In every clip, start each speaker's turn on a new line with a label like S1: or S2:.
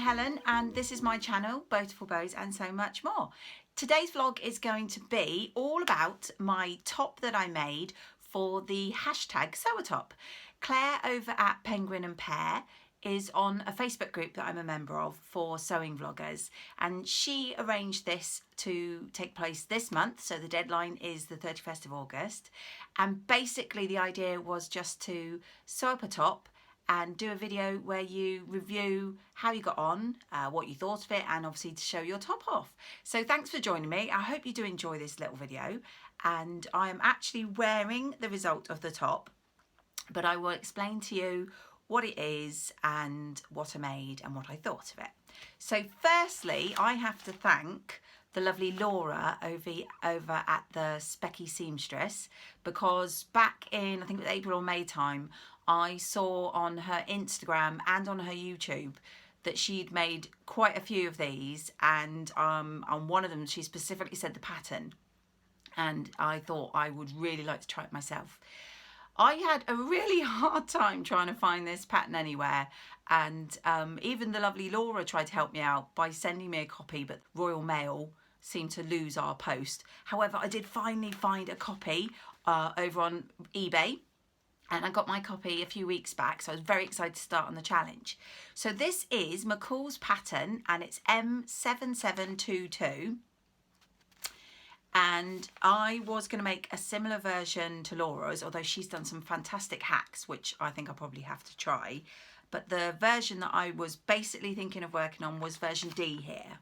S1: Helen and this is my channel, Beautiful Bows and so much more. Today's vlog is going to be all about my top that I made for the hashtag sewatop. Claire over at Penguin and Pear is on a Facebook group that I'm a member of for sewing vloggers, and she arranged this to take place this month, so the deadline is the 31st of August, and basically the idea was just to sew up a top and do a video where you review how you got on, what you thought of it, and obviously to show your top off. So thanks for joining me. I hope you do enjoy this little video, and I am actually wearing the result of the top, but I will explain to you what it is and what I made and what I thought of it. So firstly, I have to thank the lovely Laura over at the Specky seamstress, because back in, I think it was April or May time, I saw on her Instagram and on her YouTube that she'd made quite a few of these, and on one of them she specifically said the pattern, and I thought I would really like to try it myself. I had a really hard time trying to find this pattern anywhere, and even the lovely Laura tried to help me out by sending me a copy, but Royal Mail seemed to lose our post. However, I did finally find a copy over on eBay, and I got my copy a few weeks back, so I was very excited to start on the challenge. So this is McCalls pattern, and it's M7722. And I was going to make a similar version to Laura's, although she's done some fantastic hacks, which I think I'll probably have to try. But the version that I was basically thinking of working on was version D here.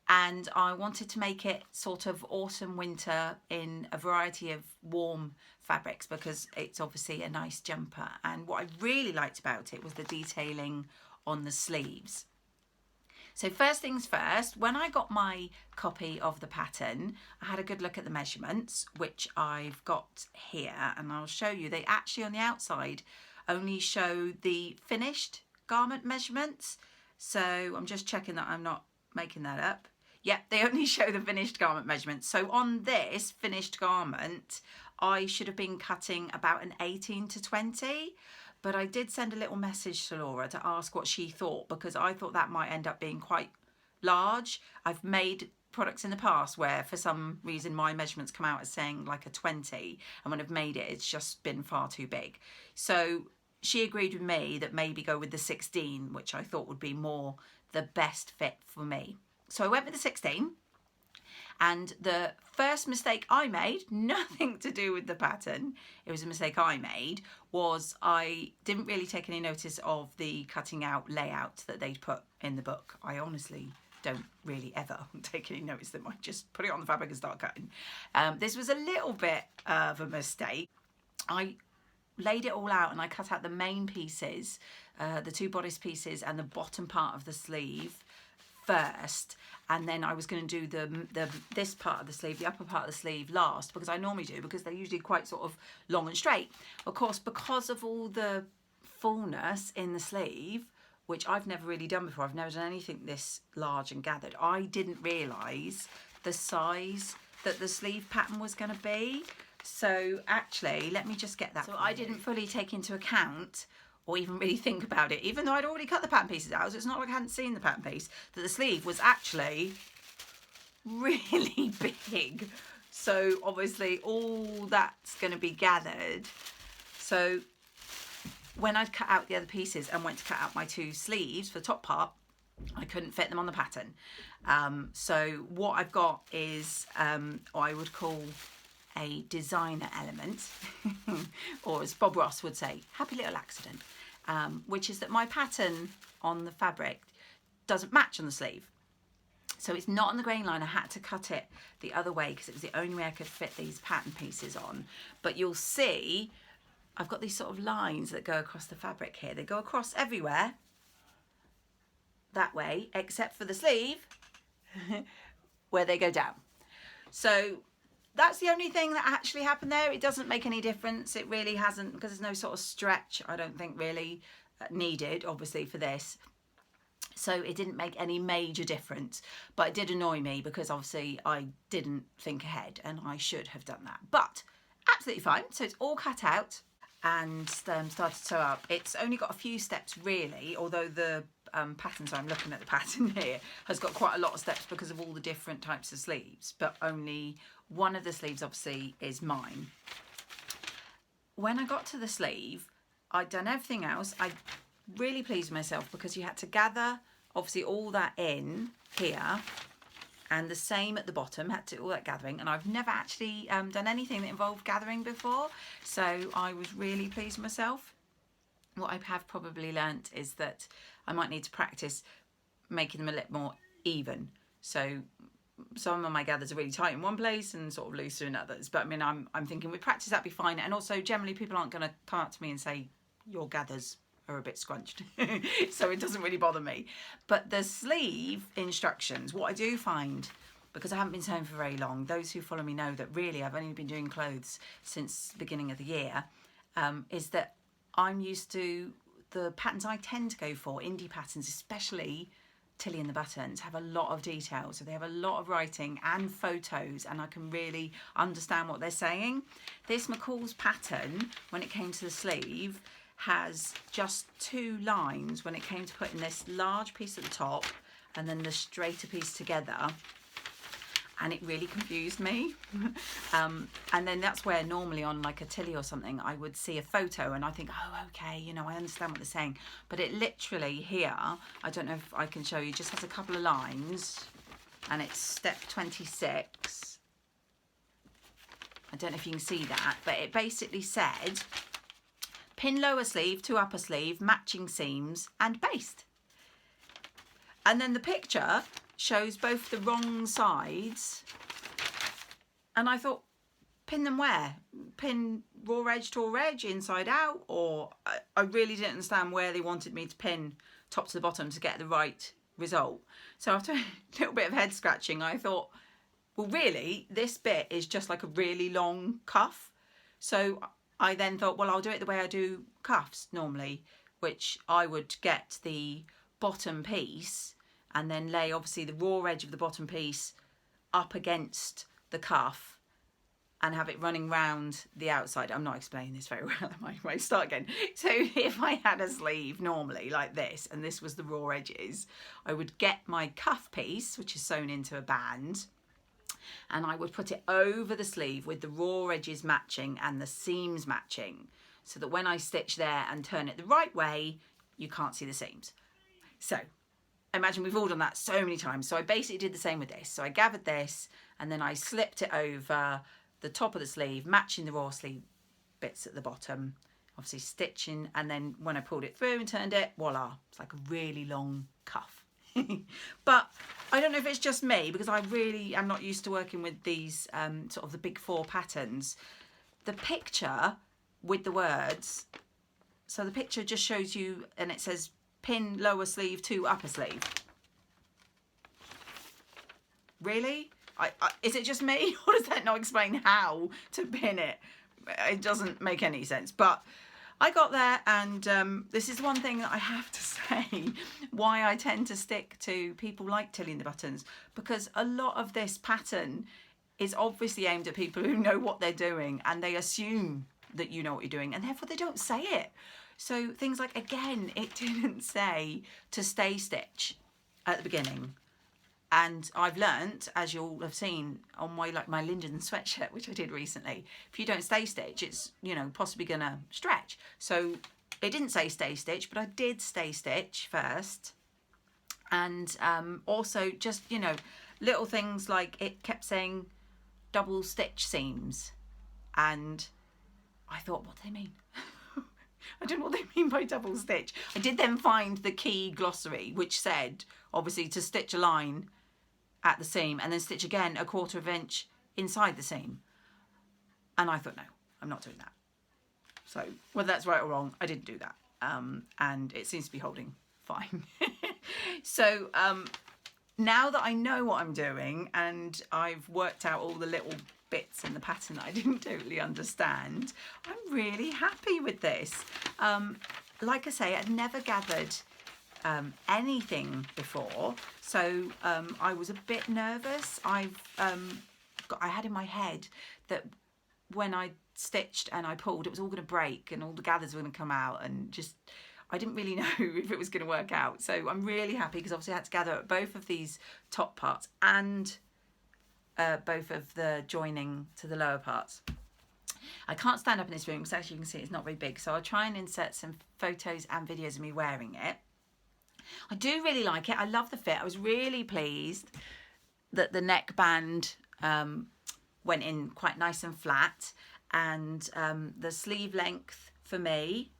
S1: And I wanted to make it sort of autumn winter in a variety of warm fabrics, because it's obviously a nice jumper. And what I really liked about it was the detailing on the sleeves. So first things first, when I got my copy of the pattern, I had a good look at the measurements, which I've got here, and I'll show you. They actually on the outside only show the finished garment measurements. So I'm just checking that I'm not making that up. Yeah, they only show the finished garment measurements. So on this finished garment, I should have been cutting about an 18 to 20. But I did send a little message to Laura to ask what she thought, because I thought that might end up being quite large. I've made products in the past where for some reason my measurements come out as saying like a 20, and when I've made it, it's just been far too big. So she agreed with me that maybe go with the 16, which I thought would be more the best fit for me. So I went with the 16. And the first mistake I made, nothing to do with the pattern, it was a mistake I made, was I didn't really take any notice of the cutting out layout that they'd put in the book. I honestly don't really ever take any notice of them. I just put it on the fabric and start cutting. This was a little bit of a mistake. I laid it all out and I cut out the main pieces, the two bodice pieces and the bottom part of the sleeve first, and then I was going to do this part of the sleeve, the upper part of the sleeve, last, because I normally do, because they're usually quite sort of long and straight. Of course, because of all the fullness in the sleeve, which I've never really done before, I've never done anything this large and gathered, I didn't realise the size that the sleeve pattern was going to be. So actually, let me just get that. So I didn't fully take into account or even really think about it, even though I'd already cut the pattern pieces out, so it's not like I hadn't seen the pattern piece, that the sleeve was actually really big. So obviously all that's going to be gathered. So when I'd cut out the other pieces and went to cut out my two sleeves for the top part, I couldn't fit them on the pattern. So what I've got is I would call a designer element, or as Bob Ross would say, happy little accident, which is that my pattern on the fabric doesn't match on the sleeve. So it's not on the grain line. I had to cut it the other way because it was the only way I could fit these pattern pieces on. But you'll see I've got these sort of lines that go across the fabric here. They go across everywhere that way, except for the sleeve where they go down. So that's the only thing that actually happened there. It doesn't make any difference. It really hasn't, because there's no sort of stretch, I don't think, really needed, obviously, for this. So it didn't make any major difference. But it did annoy me because, obviously, I didn't think ahead, and I should have done that. But absolutely fine. So it's all cut out and started to sew up. It's only got a few steps, really, although the pattern, so I'm looking at the pattern here, has got quite a lot of steps because of all the different types of sleeves, but only one of the sleeves obviously is mine. When I got to the sleeve, I'd done everything else. I really pleased myself because you had to gather obviously all that in here, and the same at the bottom, had to do all that gathering, and I've never actually done anything that involved gathering before, so I was really pleased with myself. What I have probably learnt is that I might need to practice making them a little more even. So some of my gathers are really tight in one place and sort of looser in others, but I mean, I'm thinking with practice that'd be fine. And also generally people aren't going to come up to me and say your gathers are a bit scrunched, so it doesn't really bother me. But the sleeve instructions, what I do find, because I haven't been sewing for very long, those who follow me know that really I've only been doing clothes since the beginning of the year, is that I'm used to the patterns I tend to go for, indie patterns, especially Tilly and the Buttons, have a lot of detail, so they have a lot of writing and photos, and I can really understand what they're saying. This McCalls pattern, when it came to the sleeve, has just 2 lines when it came to putting this large piece at the top and then the straighter piece together, and it really confused me. And then that's where normally on like a Tilly or something I would see a photo and I think, oh okay, you know, I understand what they're saying, but it literally here, I don't know if I can show you, just has a couple of lines, and it's step 26. I don't know if you can see that, but it basically said pin lower sleeve to upper sleeve, matching seams and baste. And then the picture shows both the wrong sides, and I thought, pin them where? Pin raw edge to raw edge, inside out? Or I really didn't understand where they wanted me to pin top to the bottom to get the right result. So after a little bit of head scratching, I thought, well really this bit is just like a really long cuff. So I then thought, well, I'll do it the way I do cuffs normally, which I would get the bottom piece and then lay obviously the raw edge of the bottom piece up against the cuff and have it running round the outside. I'm not explaining this very well, am I? Right, start again. So if I had a sleeve normally like this, and this was the raw edges, I would get my cuff piece, which is sewn into a band, and I would put it over the sleeve with the raw edges matching and the seams matching, so that when I stitch there and turn it the right way, you can't see the seams. So imagine we've all done that so many times. So I basically did the same with this. So I gathered this and then I slipped it over the top of the sleeve, matching the raw sleeve bits at the bottom, obviously stitching, and then when I pulled it through and turned it, voila, it's like a really long cuff. But I don't know if it's just me, because I really am not used to working with these sort of the big 4 patterns. The picture with the words, so the picture just shows you, and it says pin lower sleeve to upper sleeve. Really? Is it just me, or does that not explain how to pin it? It doesn't make any sense. But I got there, and this is one thing that I have to say why I tend to stick to people like Tilly and the Buttons, because a lot of this pattern is obviously aimed at people who know what they're doing, and they assume that you know what you're doing, and therefore they don't say it. So things like, again, it didn't say to stay stitch at the beginning. And I've learnt, as you'll have seen on my Linden sweatshirt, which I did recently, if you don't stay stitch, it's, you know, possibly gonna stretch. So it didn't say stay stitch, but I did stay stitch first. And also just, you know, little things like it kept saying double stitch seams. And I thought, what do they mean? I don't know what they mean by double stitch. I did then find the key glossary, which said, obviously, to stitch a line at the seam and then stitch again 1/4 inch inside the seam. And I thought, no, I'm not doing that. So whether that's right or wrong, I didn't do that. And it seems to be holding fine. So now that I know what I'm doing and I've worked out all the little bits in the pattern that I didn't totally understand, I'm really happy with this. Like I say, I'd never gathered anything before, so I was a bit nervous. I had in my head that when I stitched and I pulled, it was all going to break and all the gathers were going to come out, and just I didn't really know if it was going to work out. So I'm really happy because obviously I had to gather up both of these top parts and both of the joining to the lower parts. I can't stand up in this room because as you can see it's not very big, so I'll try and insert some photos and videos of me wearing it. I do really like it. I love the fit. I was really pleased that the neckband went in quite nice and flat, and the sleeve length for me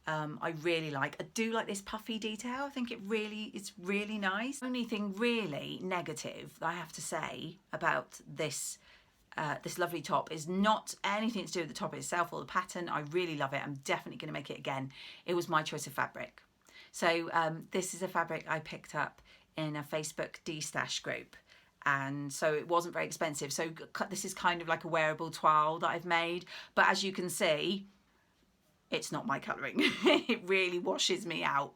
S1: I really like. I do like this puffy detail. I think it's really nice. The only thing really negative that I have to say about this this lovely top is not anything to do with the top itself or the pattern. I really love it. I'm definitely going to make it again. It was my choice of fabric. So this is a fabric I picked up in a Facebook de-stash group, and so it wasn't very expensive. So this is kind of like a wearable toile that I've made, but as you can see, it's not my colouring. It really washes me out,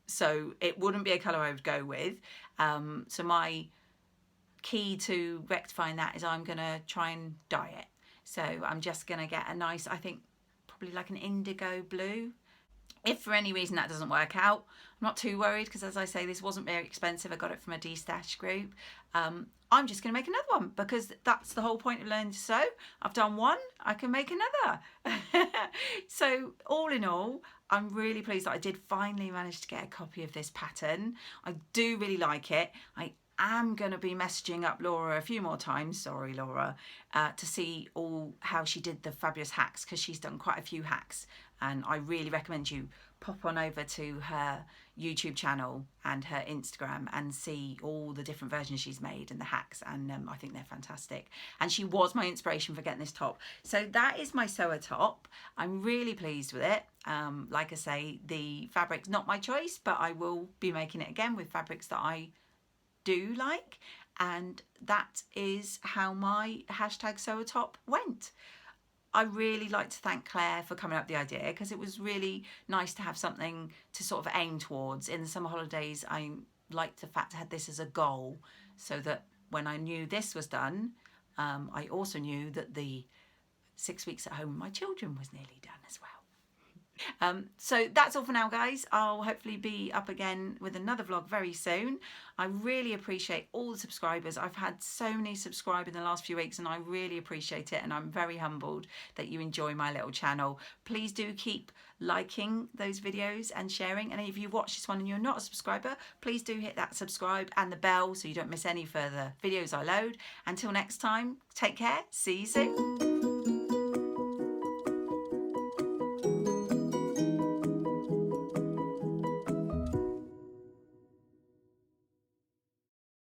S1: so it wouldn't be a colour I would go with. So my key to rectifying that is I'm gonna try and dye it. So I'm just gonna get a nice, I think probably like an indigo blue. If for any reason that doesn't work out, I'm not too worried because, as I say, this wasn't very expensive. I got it from a de-stash group. I'm just going to make another one because that's the whole point of learning to sew. I've done one, I can make another. So all in all, I'm really pleased that I did finally manage to get a copy of this pattern. I do really like it. I am going to be messaging up Laura a few more times, sorry Laura, to see how she did the fabulous hacks, because she's done quite a few hacks, and I really recommend you pop on over to her YouTube channel and her Instagram and see all the different versions she's made and the hacks, and I think they're fantastic, and she was my inspiration for getting this top. So that is my sewer top. I'm really pleased with it. Like I say, the fabric's not my choice, but I will be making it again with fabrics that I do like, and that is how my #sewatop went. I really like to thank Claire for coming up with the idea, because it was really nice to have something to sort of aim towards. In the summer holidays, I liked the fact I had this as a goal, so that when I knew this was done, I also knew that the 6 weeks at home with my children was nearly done as well. So that's all for now, guys. I'll hopefully be up again with another vlog very soon. I really appreciate all the subscribers. I've had so many subscribe in the last few weeks, and I really appreciate it, and I'm very humbled that you enjoy my little channel. Please do keep liking those videos and sharing, and if you watch this one and you're not a subscriber, please do hit that subscribe and the bell so you don't miss any further videos I load. Until next time, take care, see you soon.